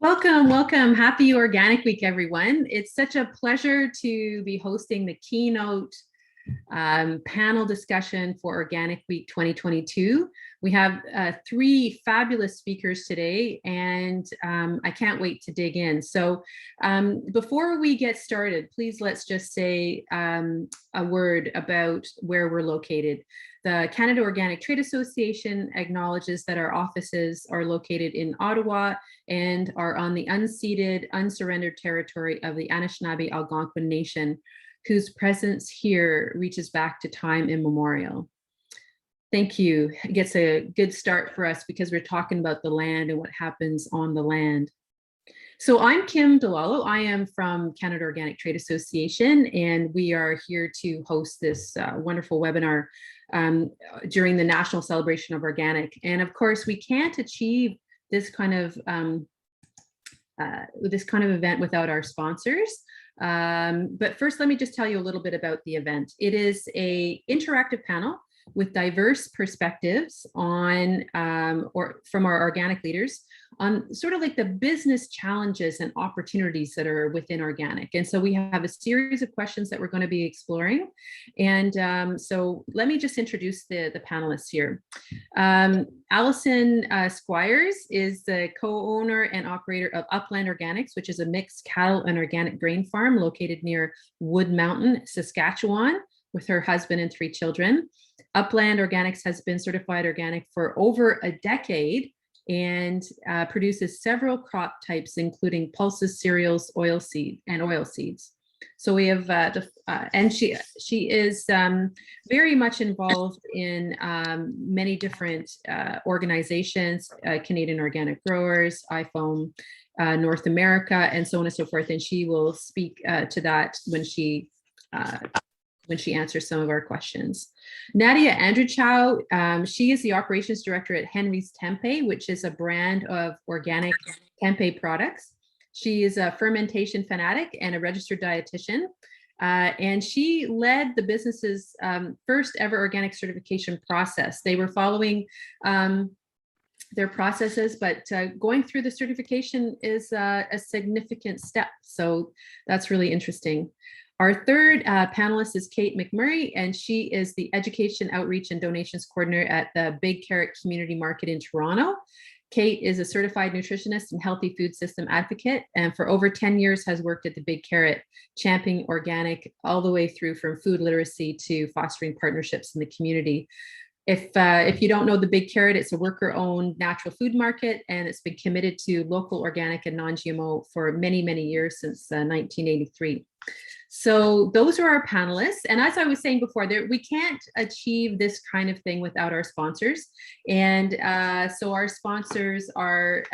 Welcome, welcome. Happy Organic Week, everyone. It's such a pleasure to be hosting the Keynote panel discussion for Organic Week 2022. We have three fabulous speakers today, and I can't wait to dig in. So before we get started, please let's just say a word about where we're located. The Canada Organic Trade Association acknowledges that our offices are located in Ottawa and are on the unceded, unsurrendered territory of the Anishinaabe Algonquin Nation, whose presence here reaches back to time immemorial. Thank you. It gets a good start for us because we're talking about the land and what happens on the land. So I'm Kim Delalo. I am from Canada Organic Trade Association, and we are here to host this wonderful webinar during the National Celebration of Organic. And of course, we can't achieve this kind of event without our sponsors. But first, let me just tell you a little bit about the event. It is an interactive panel with diverse perspectives on or from our organic leaders on sort of like the business challenges and opportunities that are within organic. And so we have a series of questions that we're going to be exploring. And so let me just introduce the panelists here. Allison Squires is the co-owner and operator of Upland Organics, which is a mixed cattle and organic grain farm located near Wood Mountain, Saskatchewan, with her husband and 3 children. Upland Organics has been certified organic for over a decade and produces several crop types, including pulses, cereals, oilseeds. So we have, and she is very much involved in many different organizations, Canadian Organic Growers, IFOAM, North America, and so on and so forth. And she will speak to that when she answers some of our questions. Nadia Andrzejczyk, she is the operations director at Henry's Tempeh, which is a brand of organic tempeh products. She is a fermentation fanatic and a registered dietitian. And she led the business's first ever organic certification process. They were following their processes, but going through the certification is a significant step. So that's really interesting. Our third panelist is Kate McMurray, and she is the Education Outreach and Donations Coordinator at the Big Carrot Community Market in Toronto. Kate is a certified nutritionist and healthy food system advocate, and for over 10 years has worked at the Big Carrot, championing organic all the way through from food literacy to fostering partnerships in the community. If you don't know the Big Carrot, it's a worker-owned natural food market, and it's been committed to local, organic, and non-GMO for many, many years, since 1983. So those are our panelists. And as I was saying before, we can't achieve this kind of thing without our sponsors. And so our sponsors are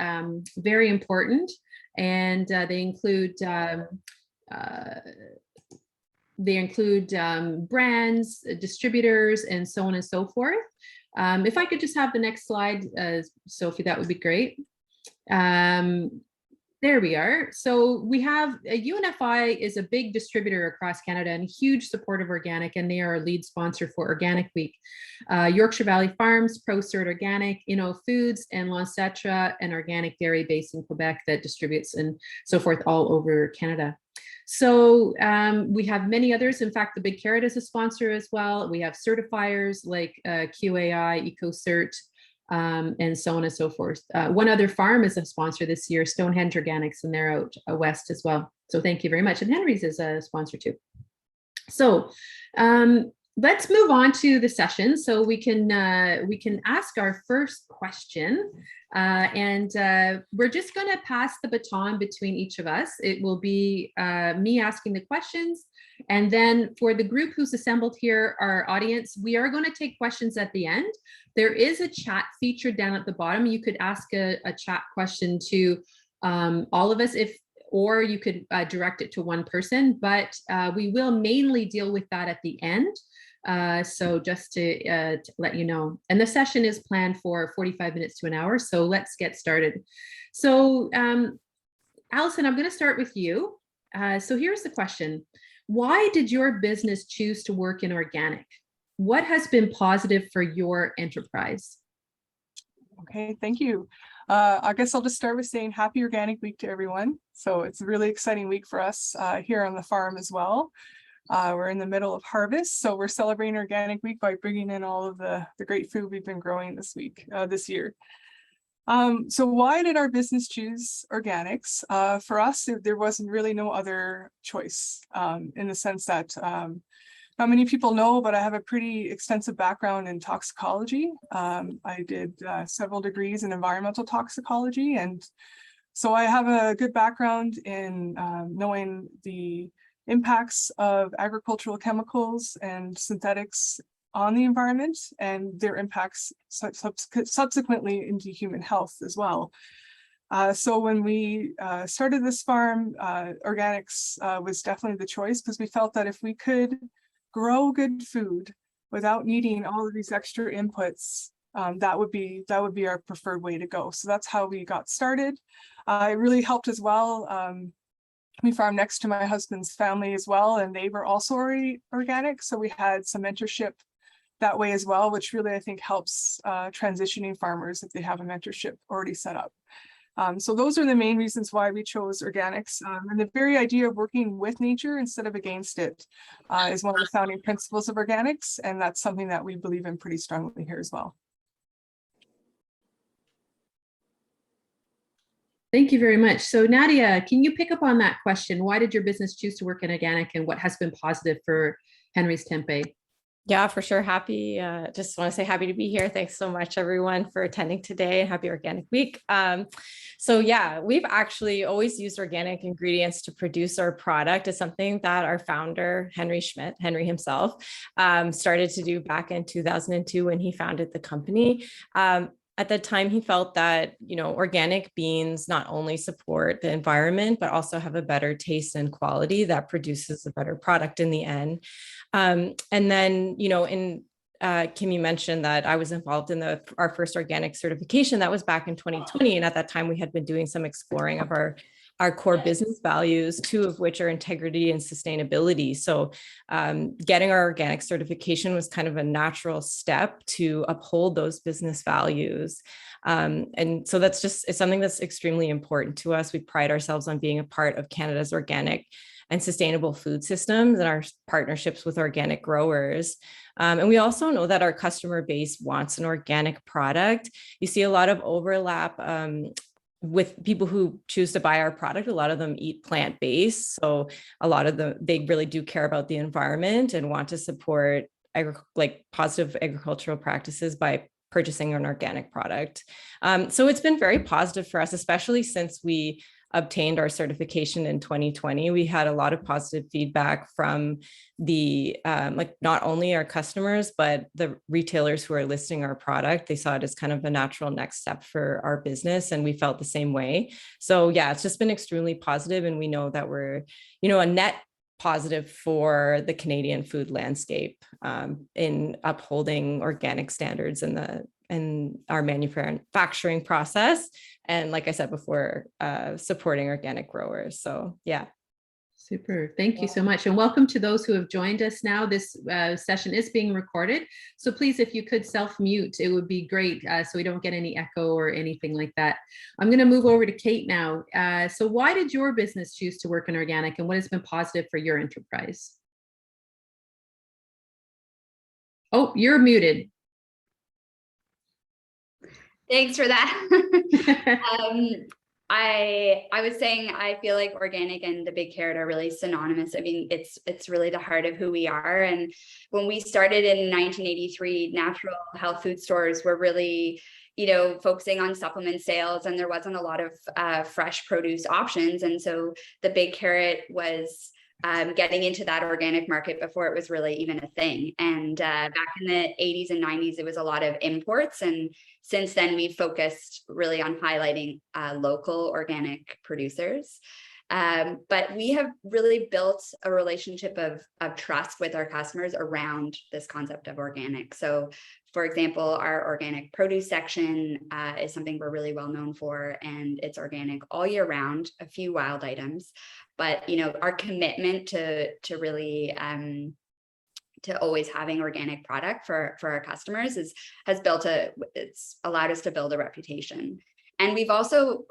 very important, and they include brands, distributors, and so on and so forth. If I could just have the next slide, Sophie, that would be great. There we are. So we have UNFI is a big distributor across Canada and a huge supporter of organic, and they are a lead sponsor for Organic Week. Yorkshire Valley Farms, ProCert Organic, Inno Foods, and L'Ancêtre, an organic dairy based in Quebec that distributes and so forth all over Canada. So we have many others. In fact, the Big Carrot is a sponsor as well. We have certifiers like QAI, EcoCert, and so on and so forth. One other farm is a sponsor this year, Stonehenge Organics, and they're out west as well. So thank you very much. And Henry's is a sponsor too. So let's move on to the session so we can ask our first question. And we're just going to pass the baton between each of us. It will be me asking the questions. And then for the group who's assembled here, our audience, we are going to take questions at the end. There is a chat feature down at the bottom. You could ask a chat question to all of us, or you could direct it to one person, but we will mainly deal with that at the end. So just to let you know, and the session is planned for 45 minutes to an hour. So let's get started. So Allison, I'm going to start with you. So here's the question. Why did your business choose to work in organic? What has been positive for your enterprise? Okay, thank you. I guess I'll just start with saying happy Organic Week to everyone. So it's a really exciting week for us here on the farm as well. We're in the middle of harvest, so we're celebrating Organic Week by bringing in all of the great food we've been growing this year. So why did our business choose organics? For us, there wasn't really no other choice in the sense that not many people know, but I have a pretty extensive background in toxicology. I did several degrees in environmental toxicology, and so I have a good background in knowing the impacts of agricultural chemicals and synthetics on the environment and their impacts subsequently into human health as well. So when we started this farm, organics was definitely the choice, because we felt that if we could grow good food without needing all of these extra inputs, that would be our preferred way to go. So that's how we got started. It really helped as well. We farm next to my husband's family as well, and they were also already organic. So we had some mentorship that way as well, which really I think helps transitioning farmers if they have a mentorship already set up. So those are the main reasons why we chose organics. And the very idea of working with nature instead of against it is one of the founding principles of organics. And that's something that we believe in pretty strongly here as well. Thank you very much. So Nadia, can you pick up on that question? Why did your business choose to work in organic, and what has been positive for Henry's Tempeh? Yeah, for sure. Happy. Just want to say happy to be here. Thanks so much, everyone, for attending today. Happy Organic Week. So yeah, we've actually always used organic ingredients to produce our product. It's something that our founder, Henry himself, started to do back in 2002 when he founded the company. At that time, he felt that, organic beans not only support the environment, but also have a better taste and quality that produces a better product in the end. And then, Kimmy mentioned that I was involved in our first organic certification. That was back in 2020. And at that time, we had been doing some exploring of our core business values, two of which are integrity and sustainability. So getting our organic certification was kind of a natural step to uphold those business values. And so it's something that's extremely important to us. We pride ourselves on being a part of Canada's organic and sustainable food systems and our partnerships with organic growers. And we also know that our customer base wants an organic product. You see a lot of overlap with people who choose to buy our product. A lot of them eat plant-based. So a lot of them, they really do care about the environment and want to support positive agricultural practices by purchasing an organic product. So it's been very positive for us, especially since we obtained our certification in 2020. We had a lot of positive feedback from the not only our customers, but the retailers who are listing our product. They saw it as kind of a natural next step for our business, and we felt the same way. So yeah, it's just been extremely positive, and we know that we're, a net positive for the Canadian food landscape in upholding organic standards in our manufacturing process. And like I said before, supporting organic growers. So yeah. Super. Thank you so much. And welcome to those who have joined us now. This session is being recorded. So please, if you could self-mute, it would be great so we don't get any echo or anything like that. I'm going to move over to Kate now. So why did your business choose to work in organic, and what has been positive for your enterprise? Oh, you're muted. Thanks for that. I was saying I feel like organic and the big carrot are really synonymous. I mean, it's really the heart of who we are. And when we started in 1983, natural health food stores were really, focusing on supplement sales, and there wasn't a lot of fresh produce options. And so the big carrot was getting into that organic market before it was really even a thing. And back in the 80s and 90s, it was a lot of imports. And since then, we've focused really on highlighting local organic producers. But we have really built a relationship of trust with our customers around this concept of organic. So, for example, our organic produce section is something we're really well known for, and it's organic all year round, a few wild items. But, our commitment to really to always having organic product for our customers has allowed us to build a reputation. And we've also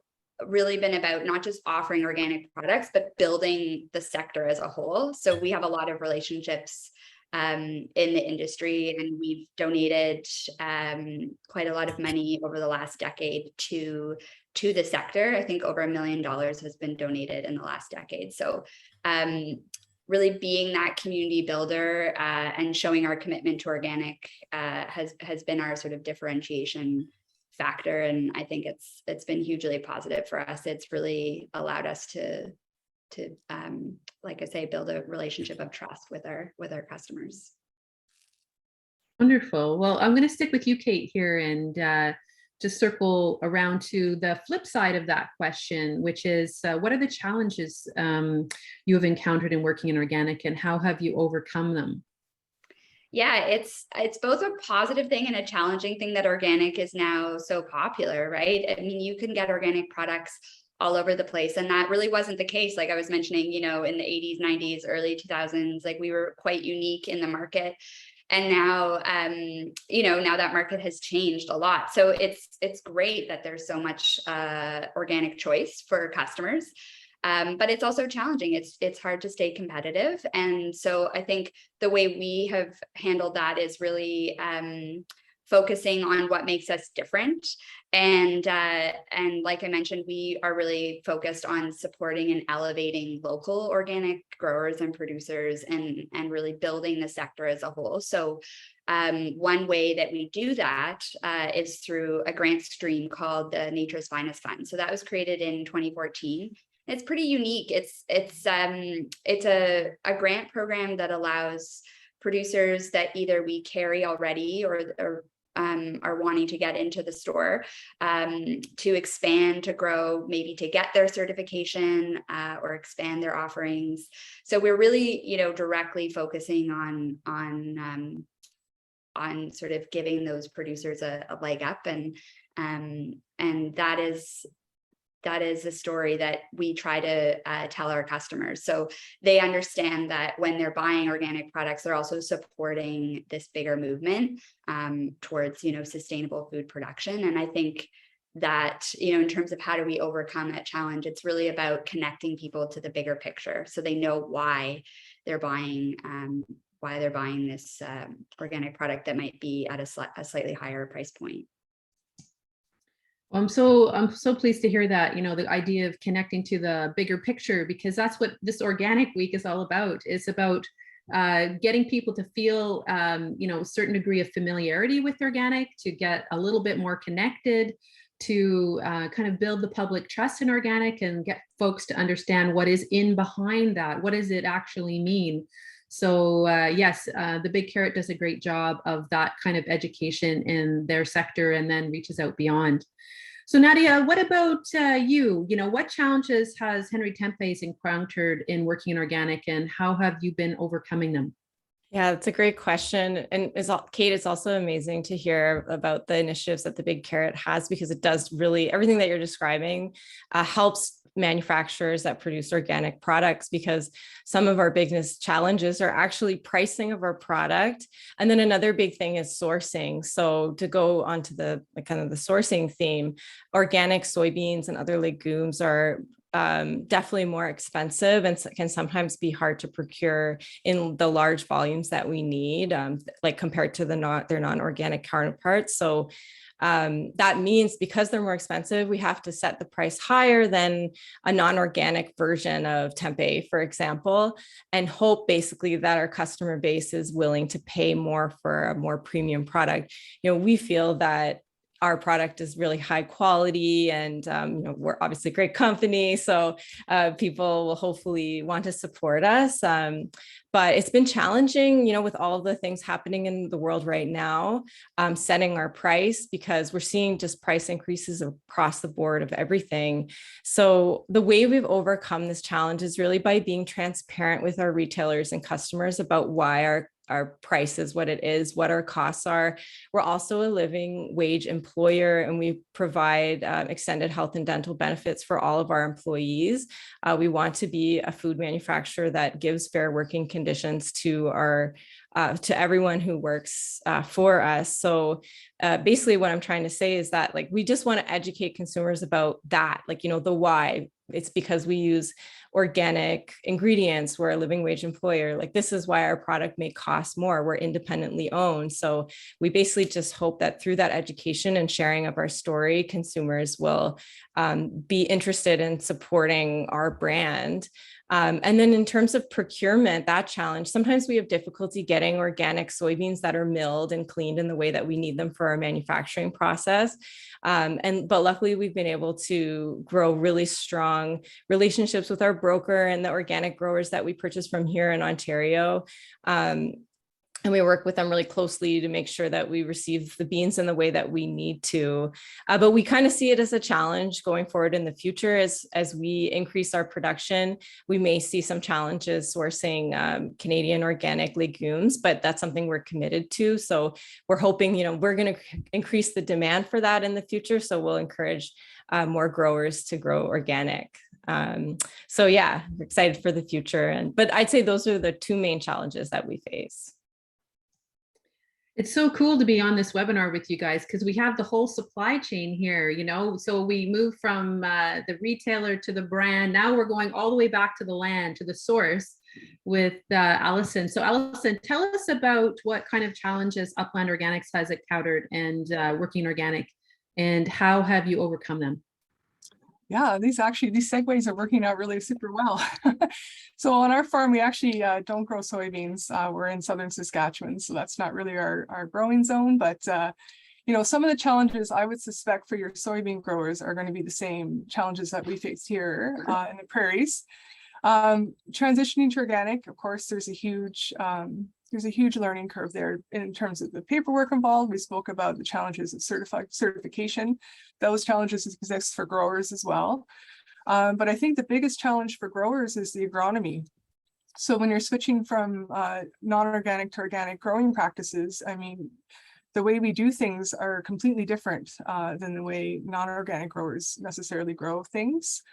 really been about not just offering organic products, but building the sector as a whole. So we have a lot of relationships in the industry, and we've donated quite a lot of money over the last decade to the sector. I think over $1 million has been donated in the last decade. So really being that community builder and showing our commitment to organic has been our sort of differentiation factor. And I think it's been hugely positive for us. It's really allowed us to like I say, build a relationship of trust with our customers. Wonderful. Well, I'm going to stick with you, Kate, here and just circle around to the flip side of that question, which is what are the challenges you have encountered in working in organic, and how have you overcome them? Yeah, it's both a positive thing and a challenging thing that organic is now so popular, right? I mean, you can get organic products all over the place, and that really wasn't the case. Like I was mentioning, in the 80s, 90s, early 2000s, like we were quite unique in the market. And now, now that market has changed a lot. So it's great that there's so much organic choice for customers. But it's also challenging. It's hard to stay competitive. And so I think the way we have handled that is really focusing on what makes us different. And like I mentioned, we are really focused on supporting and elevating local organic growers and producers and really building the sector as a whole. So one way that we do that is through a grant stream called the Nature's Finest Fund. So that was created in 2014. It's pretty unique. It's a grant program that allows producers that either we carry already or are wanting to get into the store to expand, to grow, maybe to get their certification or expand their offerings. So we're really, directly focusing on sort of giving those producers a leg up, and that is a story that we try to tell our customers. So they understand that when they're buying organic products, they're also supporting this bigger movement towards, sustainable food production. And I think that, in terms of how do we overcome that challenge, it's really about connecting people to the bigger picture, so they know why they're buying this organic product that might be at a slightly higher price point. I'm so pleased to hear that, the idea of connecting to the bigger picture, because that's what this organic week is all about. It's about getting people to feel, a certain degree of familiarity with organic, to get a little bit more connected, to kind of build the public trust in organic and get folks to understand what is in behind that. What does it actually mean? So yes, the Big Carrot does a great job of that kind of education in their sector and then reaches out beyond. So Nadia, what about you? What challenges has Henry Tempes encountered in working in organic, and how have you been overcoming them? Yeah, that's a great question. And Kate, it's also amazing to hear about the initiatives that the Big Carrot has, because it does really, everything that you're describing helps manufacturers that produce organic products, because some of our biggest challenges are actually pricing of our product. And then another big thing is sourcing. So to go onto the kind of the sourcing theme, organic soybeans and other legumes are definitely more expensive and can sometimes be hard to procure in the large volumes that we need, like compared to their non-organic counterparts. So that means because they're more expensive, we have to set the price higher than a non-organic version of tempeh, for example, and hope basically that our customer base is willing to pay more for a more premium product. We feel that our product is really high quality, and we're obviously a great company, so people will hopefully want to support us. But it's been challenging, with all the things happening in the world right now, setting our price, because we're seeing just price increases across the board of everything. So the way we've overcome this challenge is really by being transparent with our retailers and customers about why our price is what it is, what our costs are. We're also a living wage employer, and we provide extended health and dental benefits for all of our employees. We want to be a food manufacturer that gives fair working conditions to our to everyone who works for us. So basically what I'm trying to say is that like, we just want to educate consumers about that, like, you know, the why. It's because we use organic ingredients. We're a living wage employer. Like, this is why our product may cost more. We're independently owned. So we basically just hope that through that education and sharing of our story, consumers will be interested in supporting our brand. And then in terms of procurement, that challenge, sometimes we have difficulty getting organic soybeans that are milled and cleaned in the way that we need them for our manufacturing process. But luckily we've been able to grow really strong relationships with our broker and the organic growers that we purchase from here in Ontario. And we work with them really closely to make sure that we receive the beans in the way that we need to. But we kind of see it as a challenge going forward in the future. As we increase our production, we may see some challenges sourcing Canadian organic legumes, but that's something we're committed to. So we're hoping, you know, we're going to increase the demand for that in the future. So we'll encourage more growers to grow organic. So yeah, we're excited for the future. But I'd say those are the two main challenges that we face. It's so cool to be on this webinar with you guys because we have the whole supply chain here, you know, so we move from the retailer to the brand. Now we're going all the way back to the land, to the source with Allison. So Allison, tell us about what kind of challenges Upland Organics has encountered and Working Organic, and how have you overcome them? Yeah, these segues are working out really super well. So on our farm, we actually don't grow soybeans. We're in southern Saskatchewan, so that's not really our growing zone. But you know, some of the challenges I would suspect for your soybean growers are going to be the same challenges that we face here in the prairies. Transitioning to organic, of course, there's a huge learning curve there in terms of the paperwork involved. We spoke about the challenges of certification. Those challenges exist for growers as well. But I think the biggest challenge for growers is the agronomy. So when you're switching from non-organic to organic growing practices, I mean, the way we do things are completely different than the way non-organic growers necessarily grow things.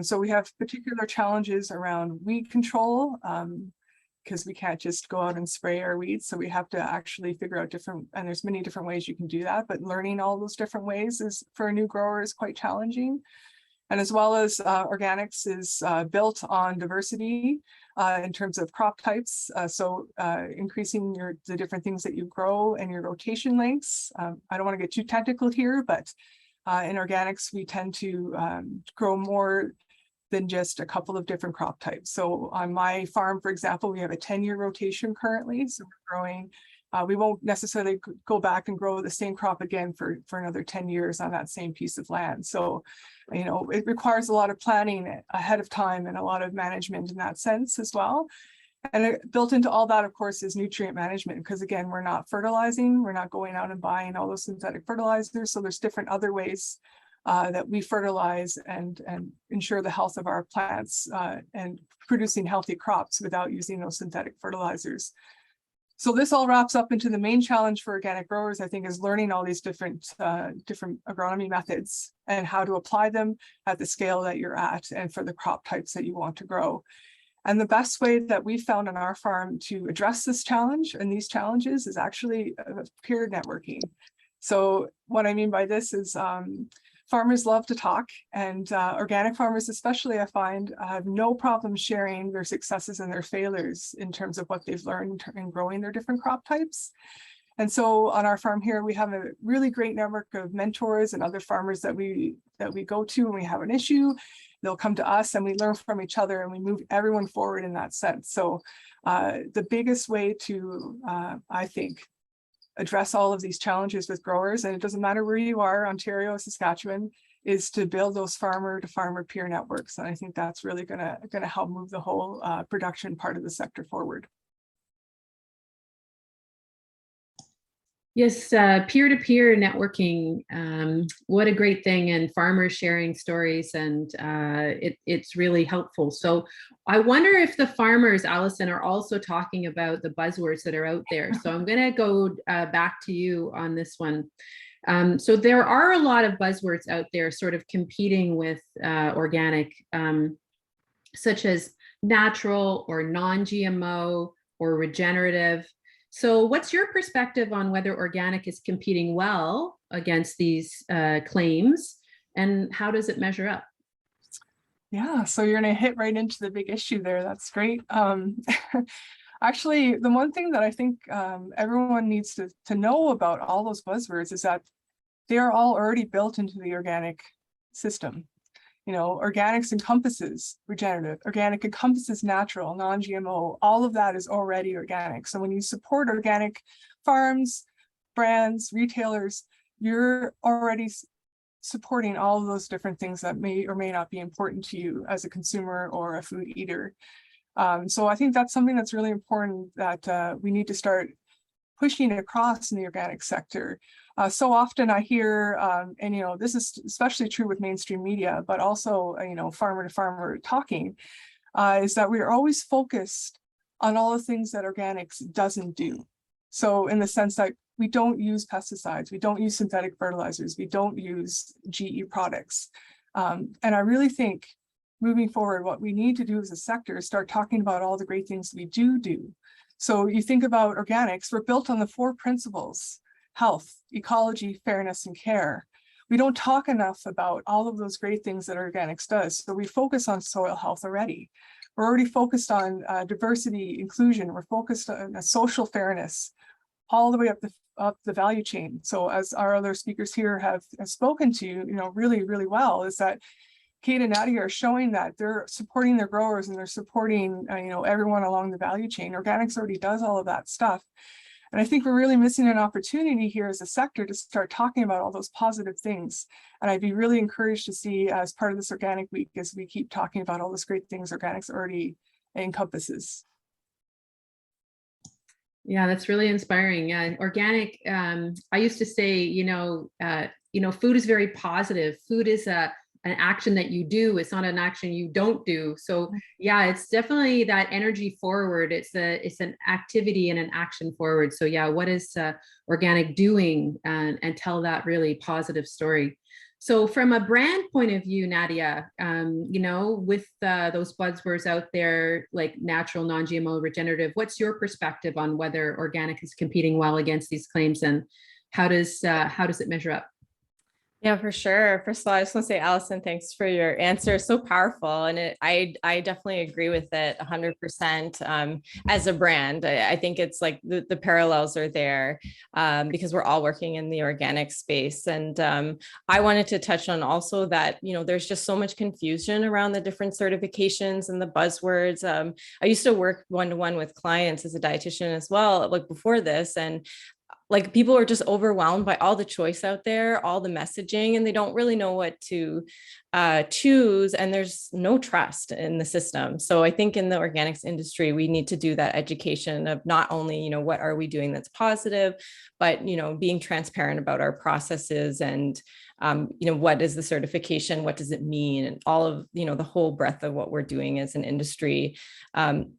So we have particular challenges around weed control, because we can't just go out and spray our weeds. So we have to actually figure out and there's many different ways you can do that, but learning all those different ways is for a new grower is quite challenging. And as well as organics is built on diversity in terms of crop types. So increasing the different things that you grow and your rotation lengths. I don't want to get too technical here, but in organics, we tend to grow more than just a couple of different crop types. So on my farm, for example, we have a 10-year rotation currently. So we're growing, we won't necessarily go back and grow the same crop again for another 10 years on that same piece of land. So, you know, it requires a lot of planning ahead of time and a lot of management in that sense as well. And built into all that, of course, is nutrient management, because again, we're not fertilizing, we're not going out and buying all those synthetic fertilizers. So there's different other ways that we fertilize and ensure the health of our plants and producing healthy crops without using those synthetic fertilizers. So this all wraps up into the main challenge for organic growers, I think, is learning all these different agronomy methods and how to apply them at the scale that you're at and for the crop types that you want to grow. And the best way that we found on our farm to address this challenge and these challenges is actually peer networking. So what I mean by this is farmers love to talk, and organic farmers especially, I find, have no problem sharing their successes and their failures in terms of what they've learned in growing their different crop types. And so on our farm here, we have a really great network of mentors and other farmers that we go to when we have an issue. They'll come to us and we learn from each other and we move everyone forward in that sense. So the biggest way to, I think, address all of these challenges with growers, and it doesn't matter where you are, Ontario, Saskatchewan, is to build those farmer to farmer peer networks. And I think that's really gonna help move the whole production part of the sector forward. Yes, peer-to-peer networking, what a great thing, and farmers sharing stories, and it's really helpful. So I wonder if the farmers, Allison, are also talking about the buzzwords that are out there. So I'm going to go back to you on this one. So there are a lot of buzzwords out there sort of competing with organic, such as natural or non-GMO or regenerative. So what's your perspective on whether organic is competing well against these claims, and how does it measure up? Yeah, so you're going to hit right into the big issue there. That's great. Actually, the one thing that I think everyone needs to know about all those buzzwords is that they are all already built into the organic system. You know, organics encompasses regenerative, organic encompasses natural, non-GMO, all of that is already organic. So when you support organic farms, brands, retailers, you're already supporting all of those different things that may or may not be important to you as a consumer or a food eater. So I think that's something that's really important that we need to start pushing across in the organic sector. So often I hear, and you know, this is especially true with mainstream media, but also, you know, farmer to farmer talking, is that we are always focused on all the things that organics doesn't do. So in the sense that we don't use pesticides, we don't use synthetic fertilizers, we don't use GE products. And I really think moving forward, what we need to do as a sector is start talking about all the great things we do. So you think about organics, we're built on the 4 principles: health, ecology, fairness, and care. We don't talk enough about all of those great things that organics does. So we focus on soil health already. We're already focused on diversity, inclusion. We're focused on social fairness all the way up the value chain. So as our other speakers here have spoken to, you know, really, really well, is that Kate and Nadia are showing that they're supporting their growers and they're supporting, you know, everyone along the value chain. Organics already does all of that stuff. And I think we're really missing an opportunity here as a sector to start talking about all those positive things. And I'd be really encouraged to see as part of this Organic Week, as we keep talking about all those great things organics already encompasses. Yeah, that's really inspiring. Yeah, organic. I used to say, food is very positive. Food is an action that you do. It's not an action you don't do. So yeah, it's definitely that energy forward. It's an activity and an action forward. So yeah, what is organic doing, and tell that really positive story. So from a brand point of view, Nadia, with those buzzwords out there like natural, non-GMO, regenerative, what's your perspective on whether organic is competing well against these claims, and how does it measure up? Yeah, for sure. First of all, I just want to say, Allison, thanks for your answer. So powerful. And I definitely agree with it 100%. As a brand, I think it's like the parallels are there because we're all working in the organic space. And I wanted to touch on also that, there's just so much confusion around the different certifications and the buzzwords. I used to work one-to-one with clients as a dietitian as well, like before this. And like people are just overwhelmed by all the choice out there, all the messaging, and they don't really know what to choose. And there's no trust in the system. So I think in the organics industry, we need to do that education of not only, what are we doing that's positive, but, being transparent about our processes and, what is the certification? What does it mean? And all of, the whole breadth of what we're doing as an industry.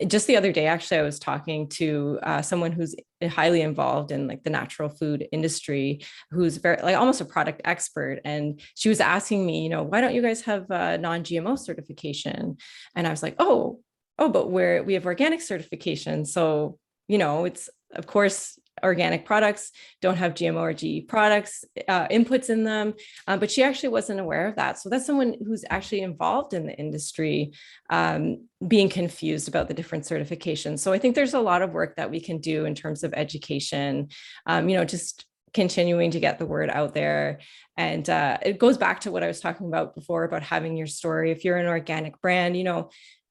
Just the other day, actually, I was talking to someone who's highly involved in like the natural food industry, who's very like almost a product expert. And she was asking me, why don't you guys have a non-GMO certification? And I was like, oh, but we have organic certification. So, it's of course, organic products don't have GMO or GE products inputs in them, but she actually wasn't aware of that. So that's someone who's actually involved in the industry being confused about the different certifications. So I think there's a lot of work that we can do in terms of education, just continuing to get the word out there. And it goes back to what I was talking about before about having your story. If you're an organic brand,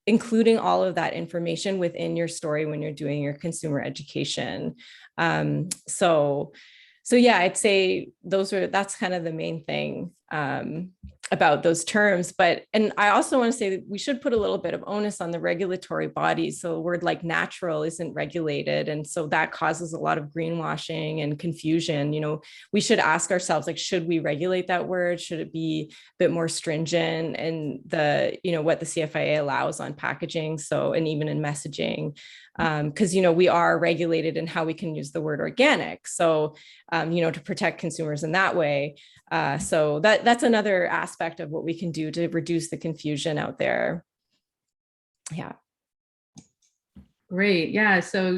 including all of that information within your story when you're doing your consumer education. So yeah, I'd say that's kind of the main thing about those terms. And I also want to say that we should put a little bit of onus on the regulatory bodies. So a word like natural isn't regulated. And so that causes a lot of greenwashing and confusion. We should ask ourselves, like, should we regulate that word? Should it be a bit more stringent in what the CFIA allows on packaging? So, and even in messaging, because, we are regulated in how we can use the word organic. So, to protect consumers in that way. So that's another aspect of what we can do to reduce the confusion out there. Yeah. Great. Yeah. So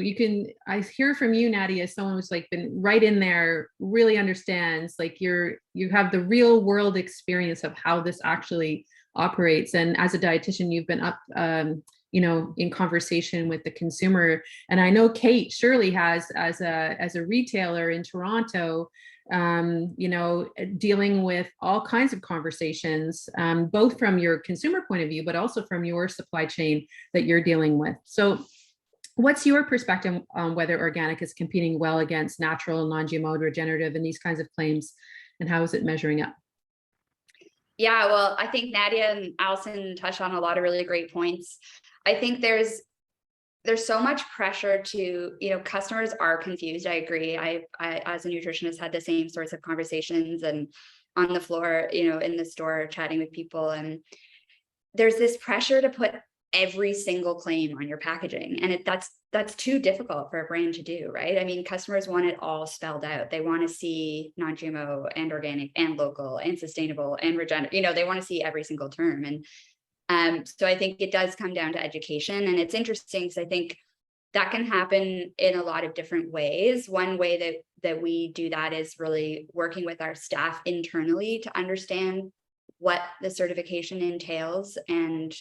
I hear from you, Nadia, someone who's like been right in there, really understands, like you have the real world experience of how this actually operates. And as a dietitian, you've been up, in conversation with the consumer. And I know Kate surely has, as a retailer in Toronto, dealing with all kinds of conversations, both from your consumer point of view, but also from your supply chain that you're dealing with. So what's your perspective on whether organic is competing well against natural, non-GMO, regenerative, and these kinds of claims, and how is it measuring up? Yeah, well, I think Nadia and Allison touched on a lot of really great points. I think there's so much pressure to, customers are confused. I agree. I as a nutritionist had the same sorts of conversations and on the floor, in the store chatting with people. And there's this pressure to put every single claim on your packaging. And that's too difficult for a brand to do, right? I mean, customers want it all spelled out. They want to see non-GMO and organic and local and sustainable and regenerative, they want to see every single term. And so I think it does come down to education. And it's interesting because I think that can happen in a lot of different ways. One way that we do that is really working with our staff internally to understand what the certification entails. And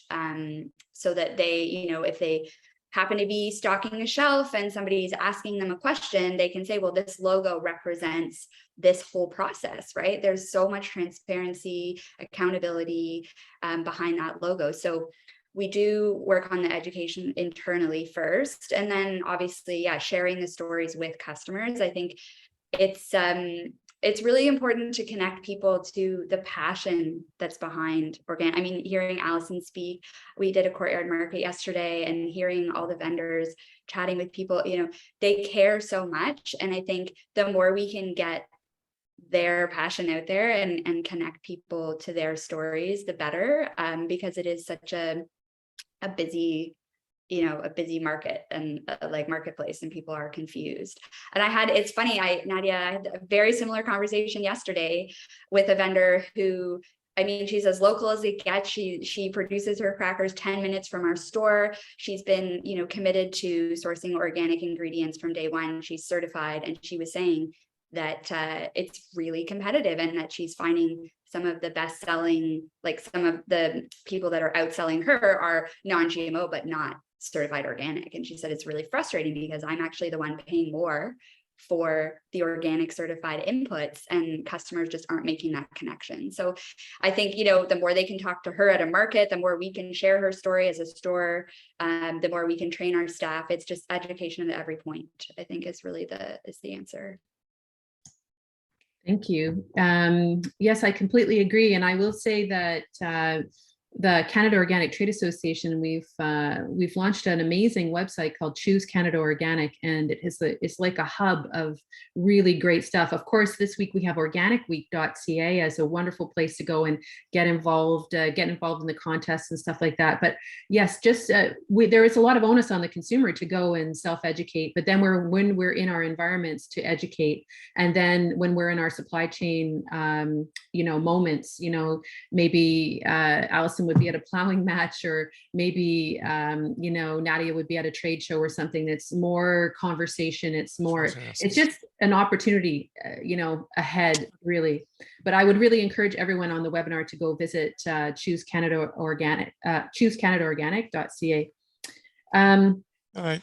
so that they, if they happen to be stocking a shelf and somebody's asking them a question, they can say, well, this logo represents this whole process, right? There's so much transparency, accountability behind that logo. So we do work on the education internally first. And then obviously, sharing the stories with customers. I think it's really important to connect people to the passion that's behind organic. I mean, hearing Allison speak, we did a courtyard market yesterday, and hearing all the vendors chatting with people, they care so much. And I think the more we can get their passion out there and connect people to their stories, the better, because it is such a busy market and like marketplace, and people are confused. And it's funny, Nadia, I had a very similar conversation yesterday with a vendor who, I mean, she's as local as it gets. She produces her crackers 10 minutes from our store. She's been, committed to sourcing organic ingredients from day one. She's certified, and she was saying that it's really competitive, and that she's finding some of the best selling, like some of the people that are outselling her are non-GMO, but not certified organic. And she said, it's really frustrating because I'm actually the one paying more for the organic certified inputs, and customers just aren't making that connection. So I think, the more they can talk to her at a market, the more we can share her story as a store, the more we can train our staff. It's just education at every point, I think, is really the answer. Thank you. Yes, I completely agree. And I will say that the Canada Organic Trade Association, we've launched an amazing website called Choose Canada Organic, and it's like a hub of really great stuff. Of course, this week we have organicweek.ca as a wonderful place to go and get involved in the contests and stuff like that. But yes, just there is a lot of onus on the consumer to go and self-educate. But then when we're in our environments to educate, and then when we're in our supply chain, moments, maybe Allison would be at a plowing match, or maybe Nadia would be at a trade show or something that's more conversation. It's just an opportunity ahead, really. But I would really encourage everyone on the webinar to go visit Choose Canada Organic, choosecanadaorganic.ca. All right.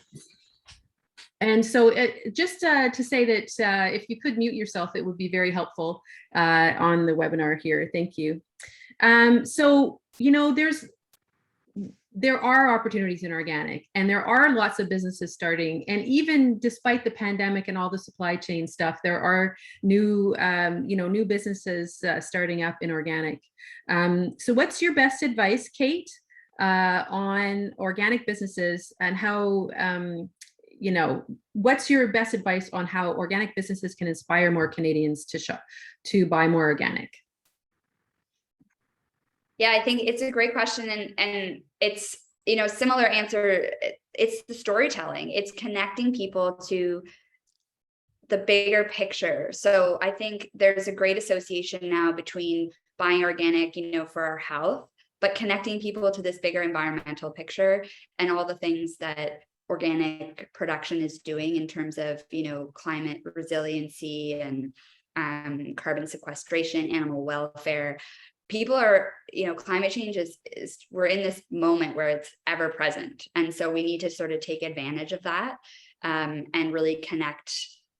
And so just to say that if you could mute yourself, it would be very helpful on the webinar here. Thank you. So, there are opportunities in organic, and there are lots of businesses starting. And even despite the pandemic and all the supply chain stuff, there are new businesses starting up in organic. So what's your best advice, Kate, on organic businesses, and how, what's your best advice on how organic businesses can inspire more Canadians to buy more organic? Yeah, I think it's a great question. And it's, similar answer. It's the storytelling. It's connecting people to the bigger picture. So I think there's a great association now between buying organic, for our health, but connecting people to this bigger environmental picture and all the things that organic production is doing in terms of, climate resiliency and carbon sequestration, animal welfare. People are, climate change is we're in this moment where it's ever present. And so we need to sort of take advantage of that and really connect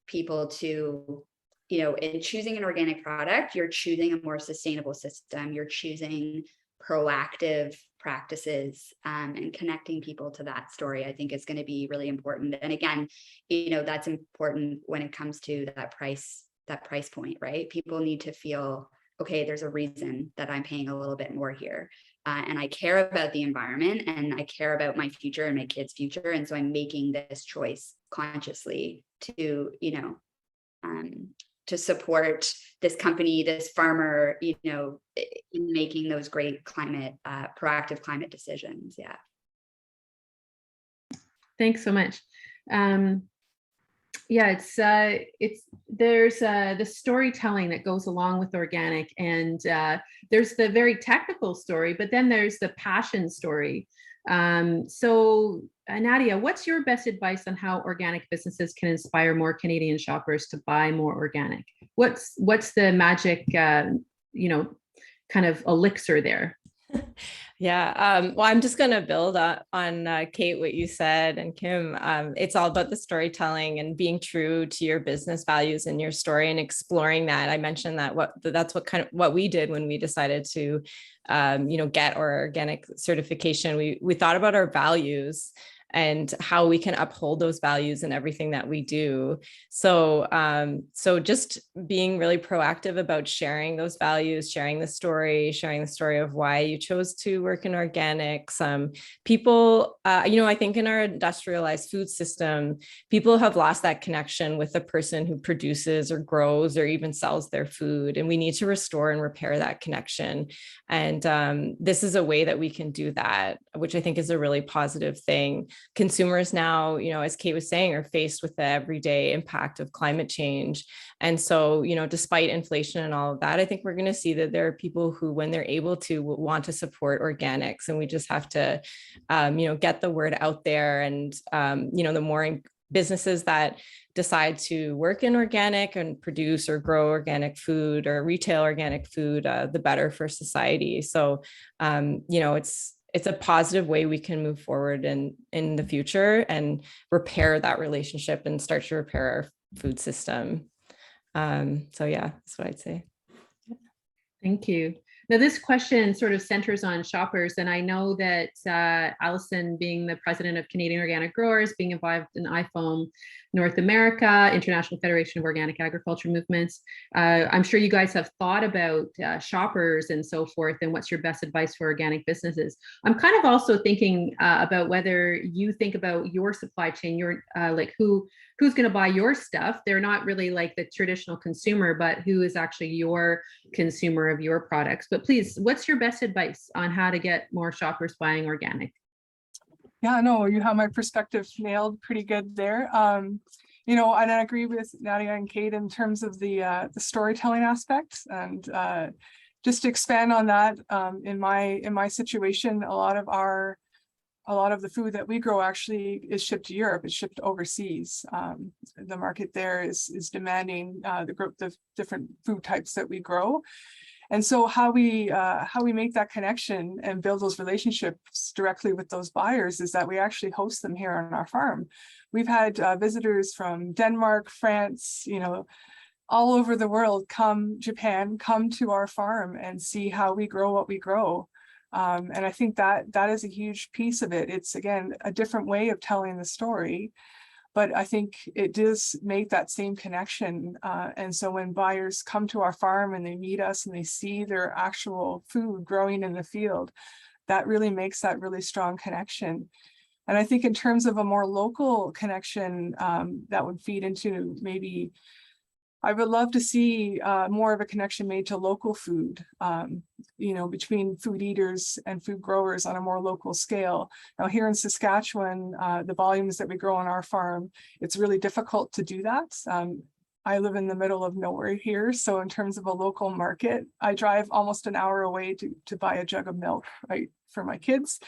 people to, in choosing an organic product, you're choosing a more sustainable system, you're choosing proactive practices, and connecting people to that story, I think is going to be really important. And again, that's important when it comes to that price point, right? People need to feel, okay, there's a reason that I'm paying a little bit more here. And I care about the environment and I care about my future and my kids' future. And so I'm making this choice consciously to, to support this company, this farmer, in making those great proactive climate decisions. Yeah. Thanks so much. Yeah, there's the storytelling that goes along with organic, and there's the very technical story, but then there's the passion story. So Nadia, what's your best advice on how organic businesses can inspire more Canadian shoppers to buy more organic? What's the magic, kind of elixir there? Yeah, well, I'm just going to build on Kate, what you said, and Kim. It's all about the storytelling and being true to your business values and your story and exploring that. I mentioned that that's what we did when we decided to, get our organic certification. We thought about our values and how we can uphold those values in everything that we do. So just being really proactive about sharing those values, sharing the story of why you chose to work in organics. People, I think in our industrialized food system, people have lost that connection with the person who produces or grows or even sells their food. And we need to restore and repair that connection. And this is a way that we can do that, which I think is a really positive thing. Consumers now, as Kate was saying, are faced with the everyday impact of climate change. And so, despite inflation and all of that, I think we're going to see that there are people who, when they're able to, want to support organics. And we just have to, get the word out there. And, the more businesses that decide to work in organic and produce or grow organic food or retail organic food, the better for society. So, it's a positive way we can move forward in the future and repair that relationship and start to repair our food system. So yeah, that's what I'd say. Thank you. Now, this question sort of centers on shoppers, and I know that Alison, being the president of Canadian Organic Growers, being involved in IFOAM North America, International Federation of Organic Agriculture Movements, I'm sure you guys have thought about shoppers and so forth, and what's your best advice for organic businesses. I'm kind of also thinking about whether you think about your supply chain, your like who's going to buy your stuff. They're not really like the traditional consumer, but who is actually your consumer of your products. But please, what's your best advice on how to get more shoppers buying organic? Yeah, no, you have my perspective nailed pretty good there. And I agree with Nadia and Kate in terms of the storytelling aspect. And just to expand on that, in my situation, a lot of the food that we grow actually is shipped to Europe. It's shipped overseas. The market there is demanding the different food types that we grow. And so how we make that connection and build those relationships directly with those buyers is that we actually host them here on our farm. We've had visitors from Denmark, France, all over the world, Japan, come to our farm and see how we grow what we grow. And I think that is a huge piece of it. It's, again, a different way of telling the story, but I think it does make that same connection. And so when buyers come to our farm and they meet us and they see their actual food growing in the field, that really makes that really strong connection. And I think in terms of a more local connection, that would feed into maybe, I would love to see more of a connection made to local food, between food eaters and food growers on a more local scale. Now, here in Saskatchewan, the volumes that we grow on our farm, it's really difficult to do that. I live in the middle of nowhere here. So in terms of a local market, I drive almost an hour away to buy a jug of milk, right, for my kids.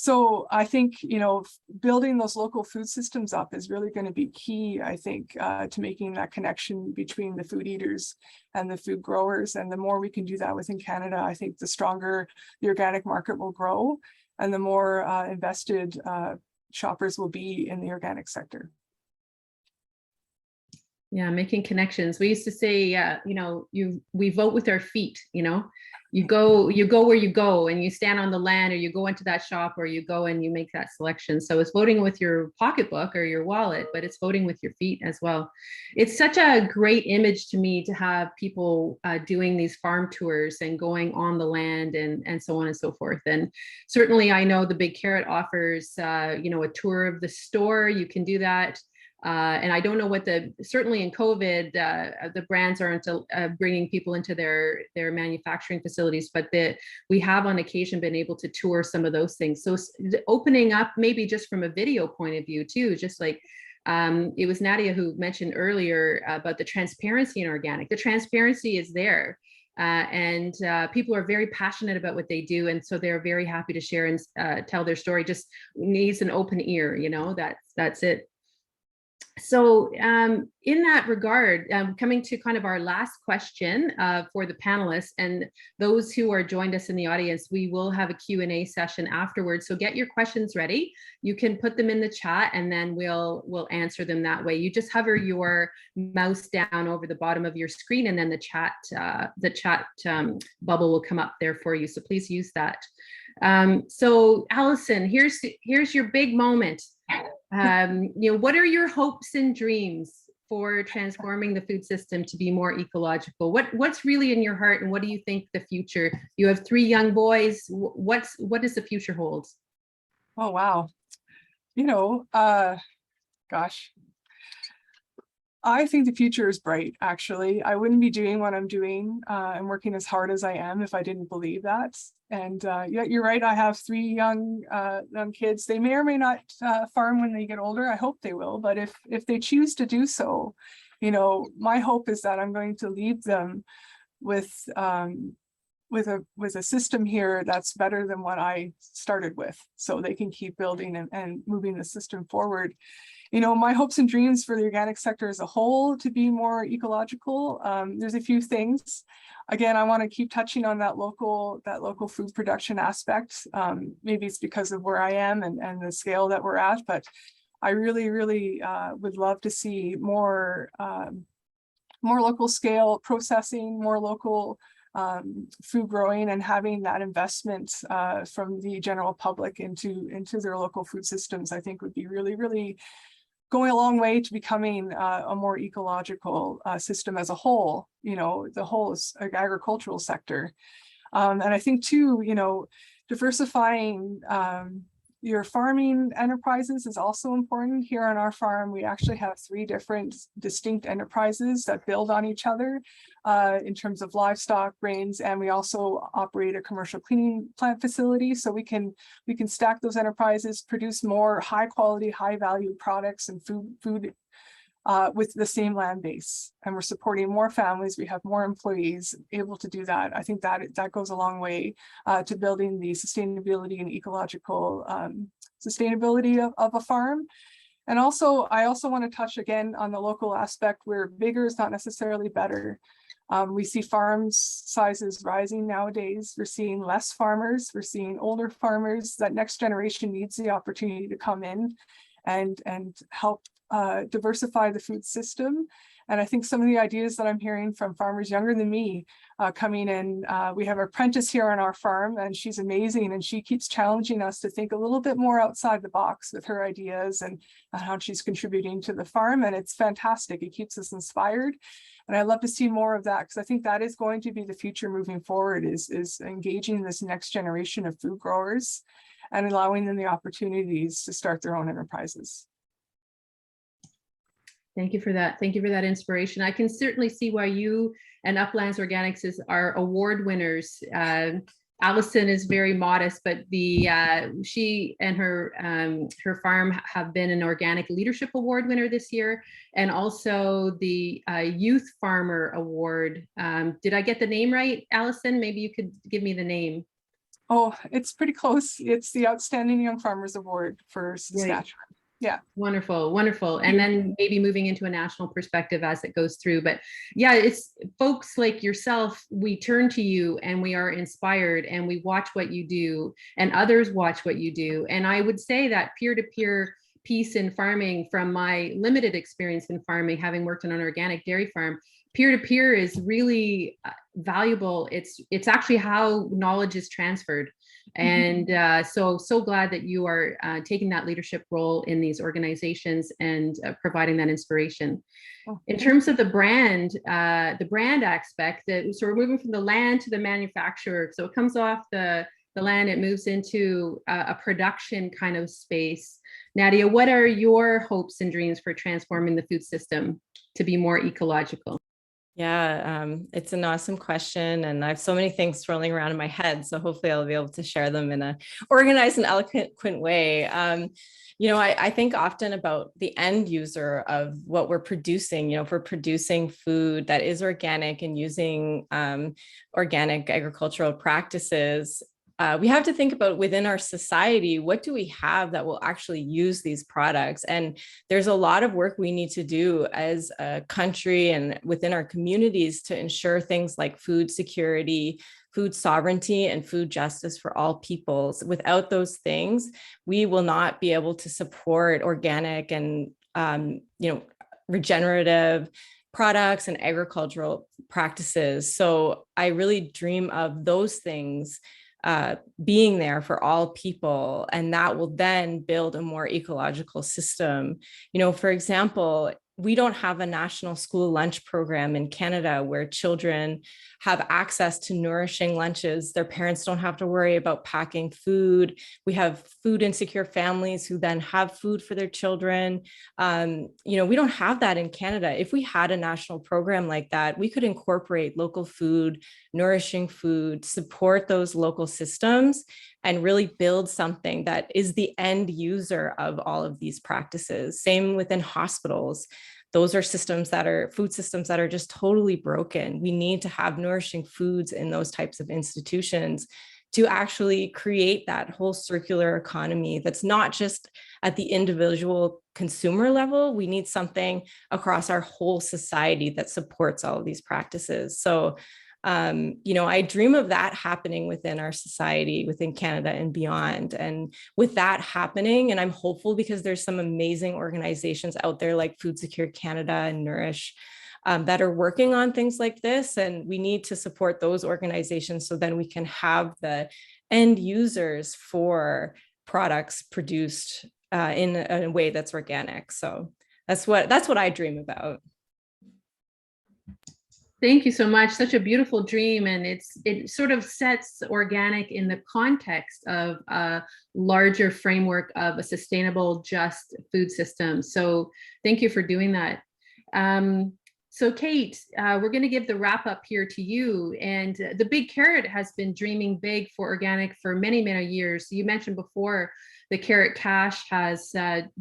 So I think, building those local food systems up is really going to be key, I think, to making that connection between the food eaters and the food growers. And the more we can do that within Canada, I think the stronger the organic market will grow and the more invested shoppers will be in the organic sector. Yeah, making connections. We used to say, we vote with our feet, you go where you go and you stand on the land, or you go into that shop, or you go and you make that selection. So it's voting with your pocketbook or your wallet, but it's voting with your feet as well. It's such a great image to me to have people doing these farm tours and going on the land and so on and so forth. And certainly I know the Big Carrot offers, a tour of the store. You can do that. And I don't know what certainly in COVID, the brands aren't bringing people into their manufacturing facilities, but we have on occasion been able to tour some of those things. So opening up maybe just from a video point of view too, just like it was Nadia who mentioned earlier about the transparency in organic. The transparency is there. And people are very passionate about what they do. And so they're very happy to share and tell their story. Just needs an open ear, that's it. So in that regard, coming to kind of our last question for the panelists and those who are joined us in the audience, we will have a Q&A session afterwards. So get your questions ready. You can put them in the chat and then we'll answer them that way. You just hover your mouse down over the bottom of your screen and then the chat bubble will come up there for you. So please use that. So Allison, here's your big moment. What are your hopes and dreams for transforming the food system to be more ecological? What's really in your heart, and what do you think the future? You have 3 young boys. What does the future hold? Oh, wow. Gosh. I think the future is bright, actually. I wouldn't be doing what I'm doing and working as hard as I am if I didn't believe that. And yeah, you're right. I have 3 young kids. They may or may not farm when they get older. I hope they will. But if they choose to do so, my hope is that I'm going to leave them with a system here that's better than what I started with, so they can keep building and moving the system forward. My hopes and dreams for the organic sector as a whole to be more ecological. There's a few things. Again, I want to keep touching on that local food production aspect. Maybe it's because of where I am and the scale that we're at, but I really, really would love to see more local scale processing, more local food growing, and having that investment from the general public into their local food systems, I think would be really, really going a long way to becoming a more ecological system as a whole, the whole agricultural sector. And I think too, diversifying your farming enterprises is also important. Here on our farm, we actually have 3 different distinct enterprises that build on each other in terms of livestock, grains, and we also operate a commercial cleaning plant facility. So we can stack those enterprises, produce more high quality, high value products and food with the same land base, and we're supporting more families. We have more employees able to do that. I think that goes a long way to building the sustainability and ecological sustainability of a farm. And also, I also want to touch again on the local aspect where bigger is not necessarily better. We see farms sizes rising nowadays. We're seeing less farmers. We're seeing older farmers. That next generation needs the opportunity to come in and help diversify the food system. And I think some of the ideas that I'm hearing from farmers younger than me coming in, we have an apprentice here on our farm, and she's amazing, and she keeps challenging us to think a little bit more outside the box with her ideas and how she's contributing to the farm, and it's fantastic. It keeps us inspired, and I love to see more of that, because I think that is going to be the future moving forward, is engaging this next generation of food growers and allowing them the opportunities to start their own enterprises. Thank you for that. Thank you for that inspiration. I can certainly see why you and Uplands Organics are award winners. Allison is very modest, but she and her farm have been an Organic Leadership Award winner this year, and also the Youth Farmer Award. Did I get the name right, Allison? Maybe you could give me the name. Oh, it's pretty close. It's the Outstanding Young Farmers Award for Saskatchewan. Yeah. Wonderful, wonderful. And then maybe moving into a national perspective as it goes through. But yeah, it's folks like yourself, we turn to you and we are inspired and we watch what you do and others watch what you do. And I would say that peer-to-peer piece in farming, from my limited experience in farming, having worked on an organic dairy farm, peer-to-peer is really valuable. It's actually how knowledge is transferred. And so glad that you are taking that leadership role in these organizations and providing that inspiration. In terms of the brand aspect, so we're moving from the land to the manufacturer. So it comes off the land, it moves into a production kind of space. Nadia, what are your hopes and dreams for transforming the food system to be more ecological? Yeah, it's an awesome question. And I have so many things swirling around in my head. So hopefully I'll be able to share them in a organized and eloquent way. I think often about the end user of what we're producing. If we're producing food that is organic and using organic agricultural practices, we have to think about within our society, what do we have that will actually use these products? And there's a lot of work we need to do as a country and within our communities to ensure things like food security, food sovereignty, and food justice for all peoples. Without those things, we will not be able to support organic and regenerative products and agricultural practices. So I really dream of those things being there for all people, and that will then build a more ecological system. For example, we don't have a national school lunch program in Canada where children have access to nourishing lunches. Their parents don't have to worry about packing food. We have food insecure families who then have food for their children. We don't have that in Canada. If we had a national program like that, we could incorporate local food, nourishing food, support those local systems, and really build something that is the end user of all of these practices. Same within hospitals. Those are food systems that are just totally broken. We need to have nourishing foods in those types of institutions to actually create that whole circular economy that's not just at the individual consumer level. We need something across our whole society that supports all of these practices. So I dream of that happening within our society, within Canada and beyond. And with that happening, and I'm hopeful because there's some amazing organizations out there like Food Secure Canada and Nourish that are working on things like this. And we need to support those organizations so then we can have the end users for products produced in a way that's organic. So that's what I dream about. Thank you so much. Such a beautiful dream. And it sort of sets organic in the context of a larger framework of a sustainable, just food system. So thank you for doing that. So Kate, we're going to give the wrap up here to you. And the Big Carrot has been dreaming big for organic for many, many years. You mentioned before the Carrot Cash has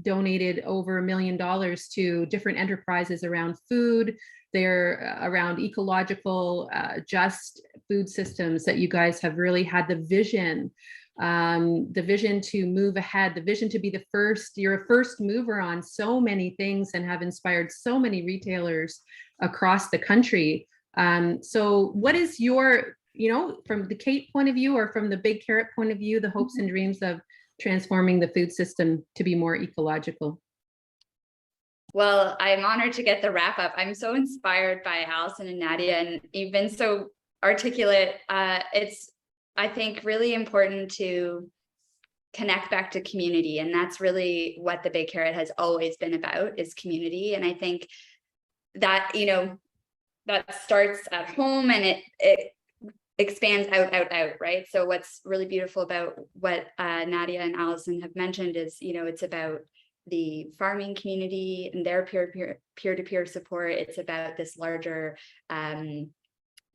donated over $1 million to different enterprises around food. They're around ecological, just food systems that you guys have really had the vision to move ahead, the vision to be you're a first mover on so many things and have inspired so many retailers across the country. So what is your, from the Kate point of view or from the Big Carrot point of view, the hopes and dreams of transforming the food system to be more ecological? Well, I'm honored to get the wrap up. I'm so inspired by Allison and Nadia, and you've been so articulate. It's, I think, really important to connect back to community. And that's really what the Big Carrot has always been about, is community. And I think that, that starts at home and it expands out, right? So what's really beautiful about what Nadia and Allison have mentioned is, it's about the farming community and their peer-to-peer support. It's about this larger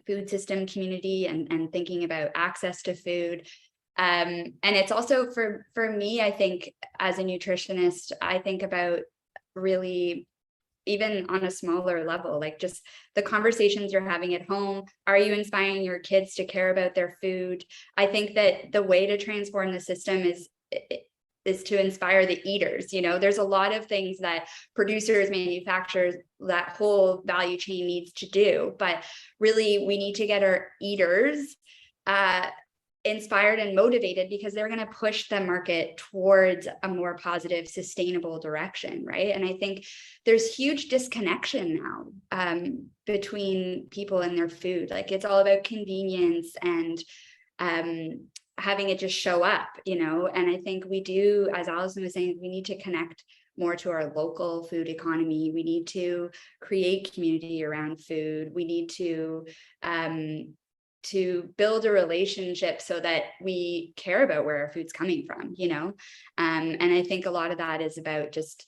food system community and thinking about access to food. And it's also for me, I think as a nutritionist, I think about really even on a smaller level, like just the conversations you're having at home. Are you inspiring your kids to care about their food? I think that the way to transform the system is to inspire the eaters. You know, there's a lot of things that producers, manufacturers, that whole value chain needs to do, but really we need to get our eaters inspired and motivated, because they're going to push the market towards a more positive, sustainable direction, right? And I think there's huge disconnection now between people and their food. Like, it's all about convenience and having it just show up, you know. And I think we do, as Allison was saying, we need to connect more to our local food economy. We need to create community around food. We need to build a relationship so that we care about where our food's coming from, you know. And I think a lot of that is about just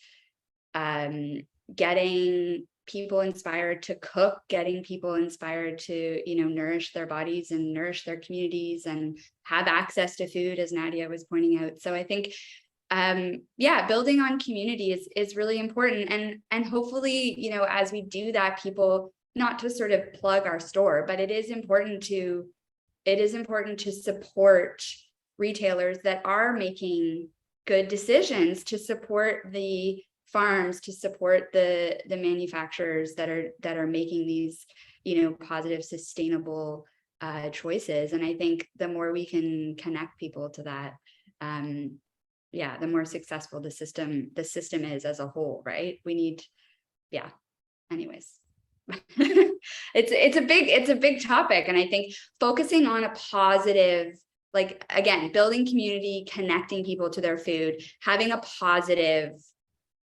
getting people inspired to cook, getting people inspired to, you know, nourish their bodies and nourish their communities and have access to food, as Nadia was pointing out. So I think yeah, building on community is really important. And hopefully, you know, as we do that, people, not to sort of plug our store, but it is important to support retailers that are making good decisions, to support the farms, to support the manufacturers that are making these, you know, positive, sustainable choices. And I think the more we can connect people to that, yeah, the more successful the system is as a whole, right? We need, yeah, anyways. it's a big topic, and I think focusing on a positive, like, again, building community, connecting people to their food, having a positive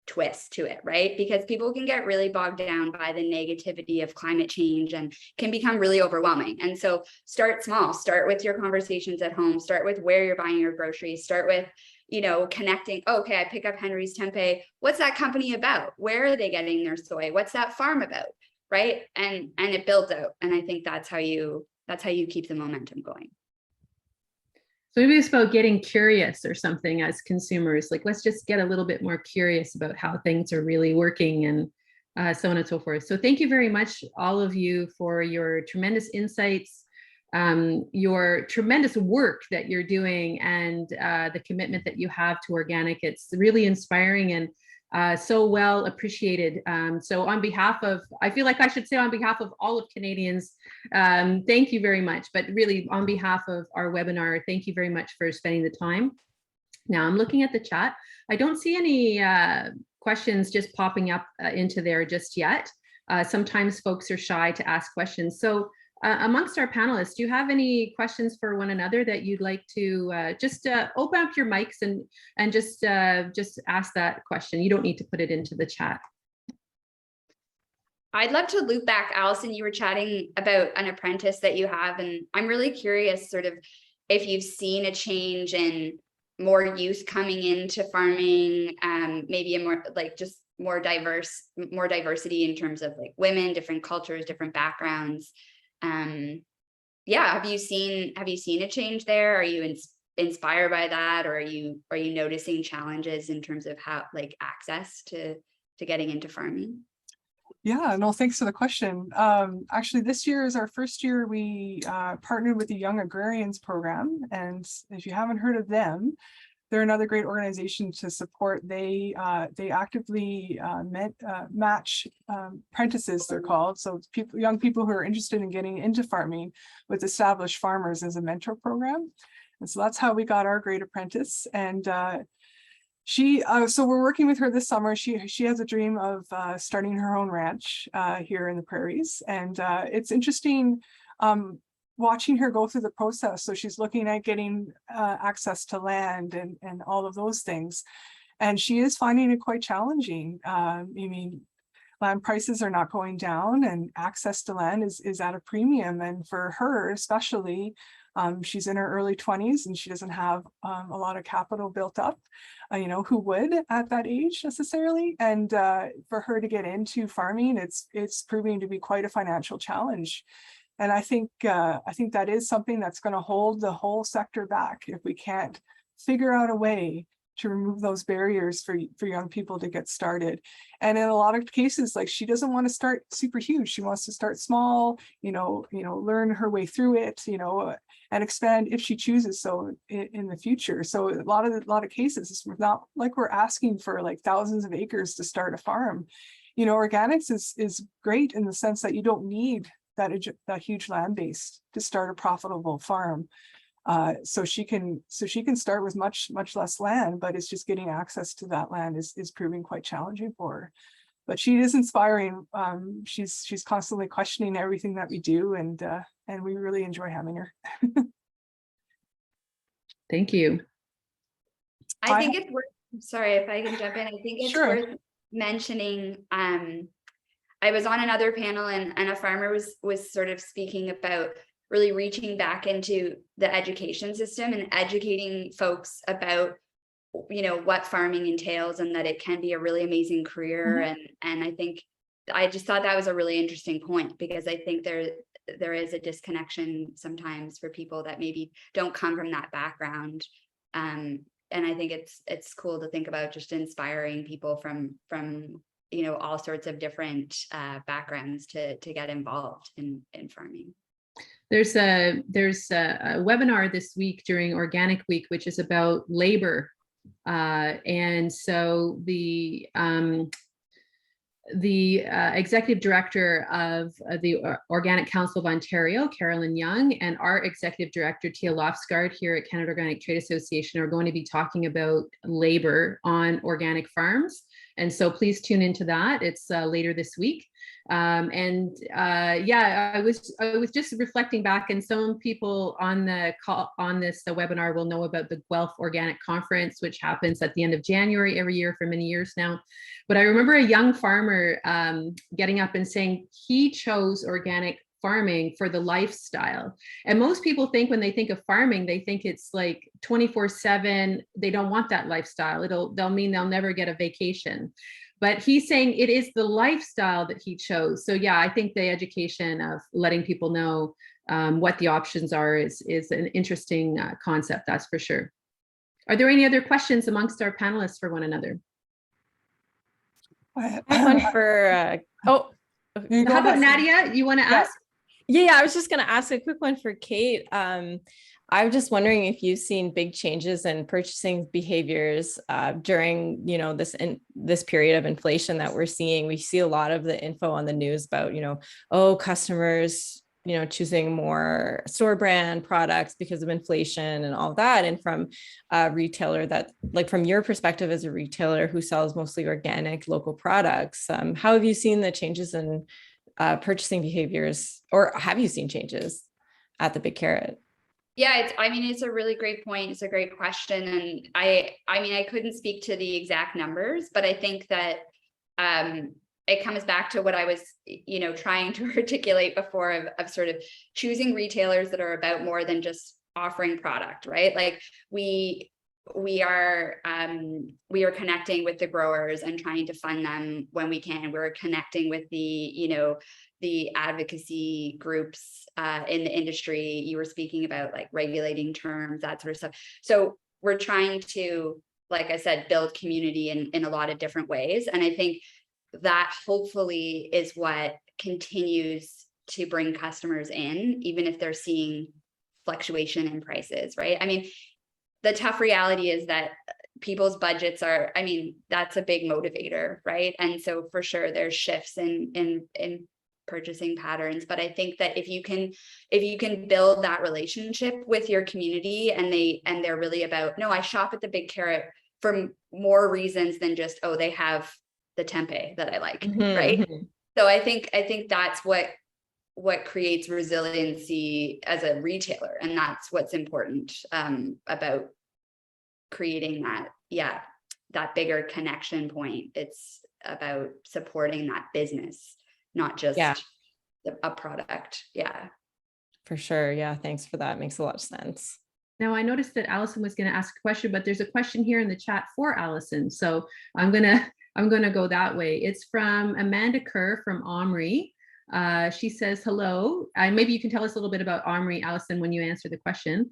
twist to it, right? Because people can get really bogged down by the negativity of climate change and can become really overwhelming. And so start small, start with your conversations at home, start with where you're buying your groceries, start with, you know, connecting. Okay, I pick up Henry's Tempeh. What's that company about? Where are they getting their soy? What's that farm about? Right. And it builds out. And I think that's how you keep the momentum going. So maybe it's about getting curious or something as consumers, like, let's just get a little bit more curious about how things are really working, and so on and so forth. So thank you very much, all of you, for your tremendous insights, your tremendous work that you're doing, and the commitment that you have to organic. It's really inspiring and so well appreciated. So on behalf of, I feel like I should say on behalf of all of Canadians, thank you very much. But really on behalf of our webinar, thank you very much for spending the time. Now I'm looking at the chat. I don't see any questions just popping up into there just yet. Sometimes folks are shy to ask questions. So amongst our panelists, do you have any questions for one another that you'd like to just open up your mics and just ask that question? You don't need to put it into the chat. I'd love to loop back, Allison. You were chatting about an apprentice that you have, and I'm really curious, sort of, if you've seen a change in more youth coming into farming, maybe a more, like, just more diversity in terms of, like, women, different cultures, different backgrounds. Yeah, have you seen a change there? Are you inspired by that, or are you noticing challenges in terms of how, like, access to getting into farming? Yeah, no, thanks for the question. Actually, this year is our first year we partnered with the Young Agrarians program, and if you haven't heard of them, they're another great organization to support. They actively match apprentices, they're called. So young people who are interested in getting into farming with established farmers as a mentor program. And so that's how we got our great apprentice. And so we're working with her this summer. She has a dream of starting her own ranch here in the prairies. And it's interesting watching her go through the process. So she's looking at getting access to land and all of those things. And she is finding it quite challenging. I mean, land prices are not going down, and access to land is at a premium. And for her, especially, she's in her early 20s and she doesn't have a lot of capital built up, you know, who would at that age necessarily. And for her to get into farming, it's proving to be quite a financial challenge. And I think that is something that's going to hold the whole sector back if we can't figure out a way remove those barriers for young people to get started. And in a lot of cases, like, she doesn't want to start super huge. She wants to start small, learn her way through it, and expand if she chooses so in the future. So a lot of cases, it's not like we're asking for like thousands of acres to start a farm. Organics is great in the sense that you don't need that huge land base to start a profitable farm. So she can start with much less land, but it's just getting access to that land is proving quite challenging for her. But she is inspiring. She's constantly questioning everything that we do, and we really enjoy having her. Thank you. I think it's worth, sorry if I can jump in. I think it's Sure. worth mentioning. I was on another panel and a farmer was sort of speaking about really reaching back into the education system and educating folks about, what farming entails, and that it can be a really amazing career. And I think I just thought that was a really interesting point, because I think there is a disconnection sometimes for people that maybe don't come from that background. And I think it's cool to think about just inspiring people from all sorts of different backgrounds to get involved in farming. There's a webinar this week during Organic Week, which is about labor. And so the executive director of the Organic Council of Ontario, Carolyn Young, and our executive director, Tia Lofsgaard, here at Canada Organic Trade Association, are going to be talking about labor on organic farms. And so please tune into that. It's later this week. I was just reflecting back, and some people on the call on this webinar will know about the Guelph Organic Conference, which happens at the end of January every year for many years now. But I remember a young farmer getting up and saying he chose organic farming for the lifestyle. And most people think when they think of farming, they think it's like 24/7. They don't want that lifestyle. They'll mean they'll never get a vacation. But he's saying it is the lifestyle that he chose. So yeah, I think the education of letting people know what the options are is an interesting concept, that's for sure. Are there any other questions amongst our panelists for one another? I have one for, how about Nadia? You want to ask? Yeah, I was just going to ask a quick one for Kate. I'm just wondering if you've seen big changes in purchasing behaviors during, this period of inflation that we're seeing. We see a lot of the info on the news about, customers, choosing more store brand products because of inflation and all that. And from a retailer that, like, from your perspective as a retailer who sells mostly organic local products, how have you seen the changes in purchasing behaviors, or have you seen changes at the Big Carrot? Yeah, it's a really great point. It's a great question. And I couldn't speak to the exact numbers, but I think that it comes back to what I was, trying to articulate before of sort of choosing retailers that are about more than just offering product, right? Like we are connecting with the growers and trying to fund them when we can. We're connecting with the advocacy groups in the industry. You were speaking about like regulating terms, that sort of stuff. So we're trying to, like I said, build community in a lot of different ways. And I think that hopefully is what continues to bring customers in, even if they're seeing fluctuation in prices, right? I mean, the tough reality is that people's budgets are, that's a big motivator, right? And so for sure there's shifts in purchasing patterns. But I think that if you can build that relationship with your community, and they're really about, no, I shop at the Big Carrot for more reasons than just, oh, they have the tempeh that I like, right? So I think that's what creates resiliency as a retailer, and that's what's important about creating that bigger connection point. It's about supporting that business, not just a product. Yeah, for sure. Yeah, thanks for that. Makes a lot of sense. Now, I noticed that Allison was going to ask a question, but there's a question here in the chat for Allison, so I'm gonna go that way. It's from Amanda Kerr from Omri. She says, hello. Maybe you can tell us a little bit about Omri, Allison, when you answer the question.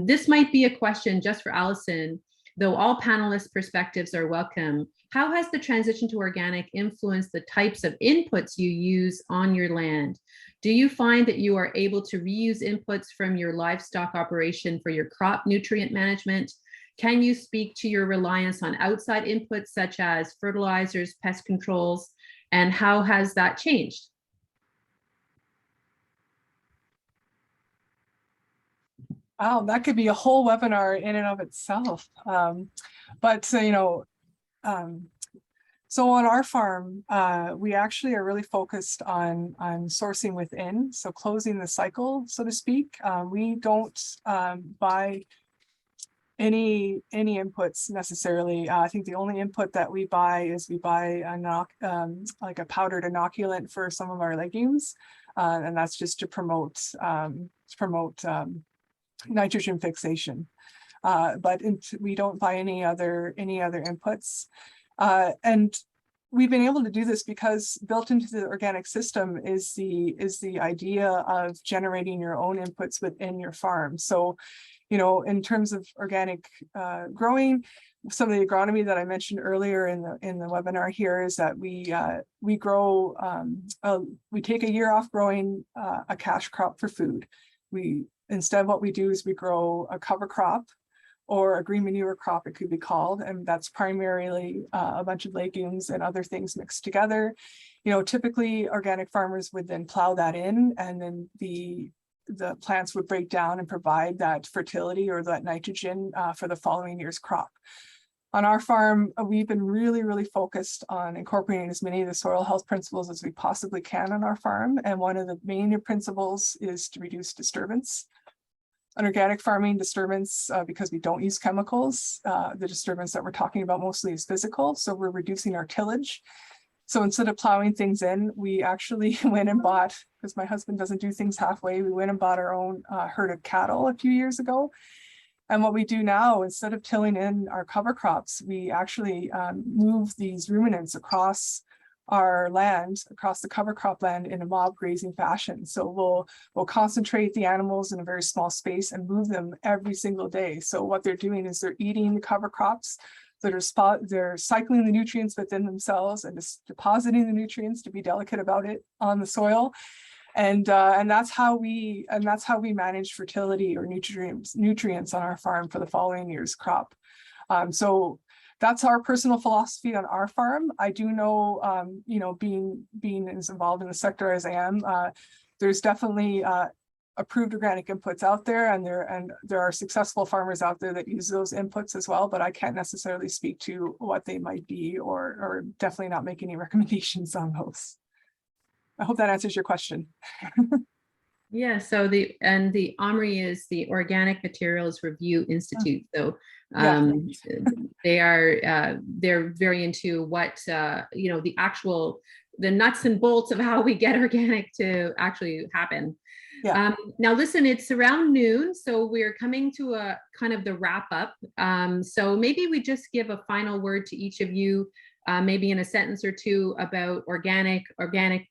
This might be a question just for Allison. Though all panelists' perspectives are welcome, how has the transition to organic influenced the types of inputs you use on your land? Do you find that you are able to reuse inputs from your livestock operation for your crop nutrient management? Can you speak to your reliance on outside inputs such as fertilizers, pest controls, and how has that changed? Wow, that could be a whole webinar in and of itself. So on our farm, we actually are really focused on sourcing within, so closing the cycle, so to speak. We don't buy any inputs necessarily. I think the only input that we buy is like a powdered inoculant for some of our legumes, and that's just to promote nitrogen fixation. But we don't buy any other inputs. And we've been able to do this because built into the organic system is the idea of generating your own inputs within your farm. So, you know, in terms of organic growing, some of the agronomy that I mentioned earlier in the webinar here is that we take a year off growing a cash crop for food. Instead, what we do is we grow a cover crop or a green manure crop, it could be called, and that's primarily a bunch of legumes and other things mixed together. You know, typically organic farmers would then plow that in, and then the plants would break down and provide that fertility or that nitrogen for the following year's crop. On our farm, we've been really focused on incorporating as many of the soil health principles as we possibly can on our farm. And one of the main principles is to reduce disturbance. On organic farming, disturbance, because we don't use chemicals, the disturbance that we're talking about mostly is physical. So we're reducing our tillage. So instead of plowing things in, we actually went and bought, because my husband doesn't do things halfway, we went and bought our own herd of cattle a few years ago. And what we do now, instead of tilling in our cover crops, we actually move these ruminants across our land, across the cover crop land in a mob grazing fashion. So we'll concentrate the animals in a very small space and move them every single day. So what they're doing is they're eating the cover crops, they're cycling the nutrients within themselves and just depositing the nutrients, to be delicate about it, on the soil. And that's how we manage fertility or nutrients on our farm for the following year's crop. So that's our personal philosophy on our farm. I do know, you know, being as involved in the sector as I am, there's definitely approved organic inputs out there, and there are successful farmers out there that use those inputs as well. But I can't necessarily speak to what they might be, or definitely not make any recommendations on those. I hope that answers your question. Yeah, so the OMRI is the Organic Materials Review Institute. So they're very into what you know, the nuts and bolts of how we get organic to actually happen. Yeah. Now listen, it's around noon, so we're coming to a kind of the wrap up. So maybe we just give a final word to each of you, maybe in a sentence or two about Organic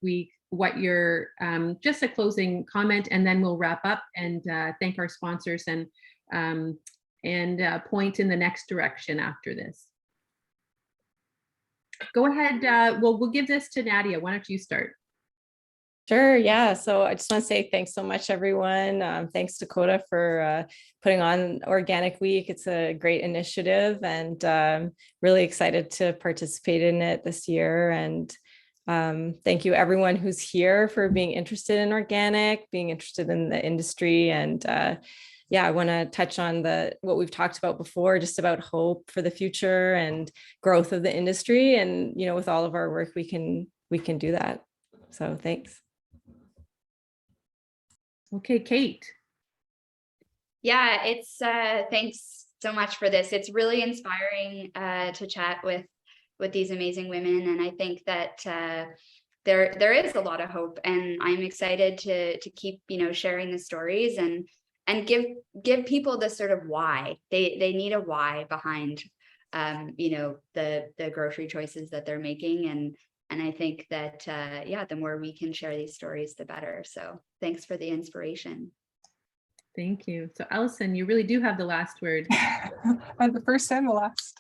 Week, what your just a closing comment, and then we'll wrap up and thank our sponsors and point in the next direction after this. Go ahead. We'll give this to Nadia. Why don't you start? Sure. Yeah. So I just want to say thanks so much, everyone. Thanks, Dakota, for putting on Organic Week. It's a great initiative, and really excited to participate in it this year. And thank you, everyone who's here, for being interested in organic, being interested in the industry. And yeah, I want to touch on what we've talked about before, just about hope for the future and growth of the industry. And, you know, with all of our work, we can do that. So thanks. Okay, Kate. Yeah, it's thanks so much for this. It's really inspiring to chat with these amazing women, and I think that there is a lot of hope, and I'm excited to keep, you know, sharing the stories and give people the sort of why. They need a why behind you know, the grocery choices that they're making, and I think that yeah, the more we can share these stories, the better. So thanks for the inspiration. Thank you. So Alison, you really do have the last word. And the first and the last.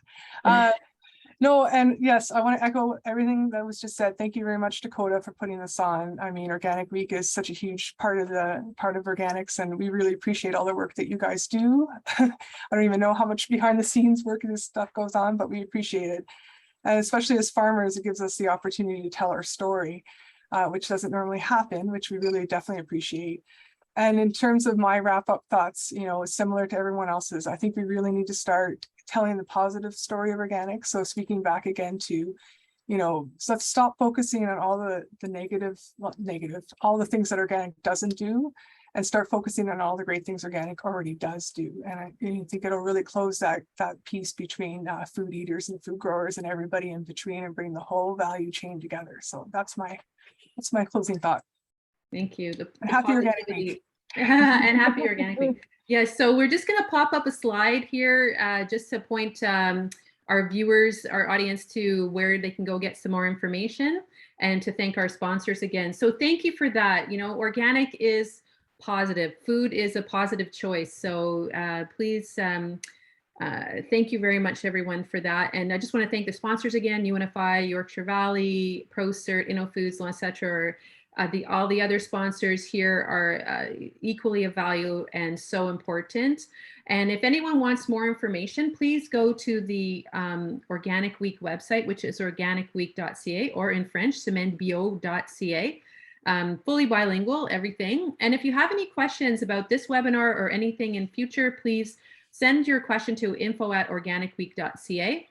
No, and yes, I want to echo everything that was just said. Thank you very much, Dakota, for putting this on. I mean, Organic Week is such a huge part of organics, and we really appreciate all the work that you guys do. I don't even know how much behind the scenes work this stuff goes on, but we appreciate it. And especially as farmers, it gives us the opportunity to tell our story, which doesn't normally happen, which we really definitely appreciate. And in terms of my wrap-up thoughts, you know, similar to everyone else's, I think we really need to start telling the positive story of organic. So speaking back again to, you know, so stop focusing on all the all the things that organic doesn't do, and start focusing on all the great things organic already does do. And I think it'll really close that piece between food eaters and food growers and everybody in between, and bring the whole value chain together. So that's my closing thought. Thank you. And happy Organic Week. And happy Organic Week. Yes, so we're just going to pop up a slide here just to point our viewers, our audience, to where they can go get some more information, and to thank our sponsors again. So thank you for that. You know, organic is positive. Food is a positive choice. So please, thank you very much, everyone, for that. And I just want to thank the sponsors again: UNFI, Yorkshire Valley, ProCert, InnoFoods, etc. All the other sponsors here are equally of value and so important. And if anyone wants more information, please go to the Organic Week website, which is organicweek.ca, or in French, semainebio.ca. Fully bilingual, everything. And if you have any questions about this webinar or anything in future, please send your question to info@organicweek.ca.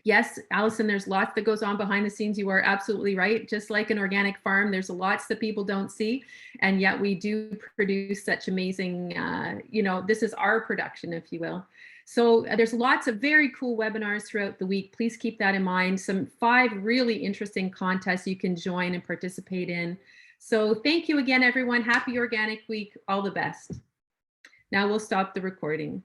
Yes, Alison, there's lots that goes on behind the scenes. You are absolutely right. Just like an organic farm, there's lots that people don't see. And yet we do produce such amazing, you know, this is our production, if you will. So there's lots of very cool webinars throughout the week. Please keep that in mind. 5 really interesting contests you can join and participate in. So thank you again, everyone. Happy Organic Week. All the best. Now we'll stop the recording.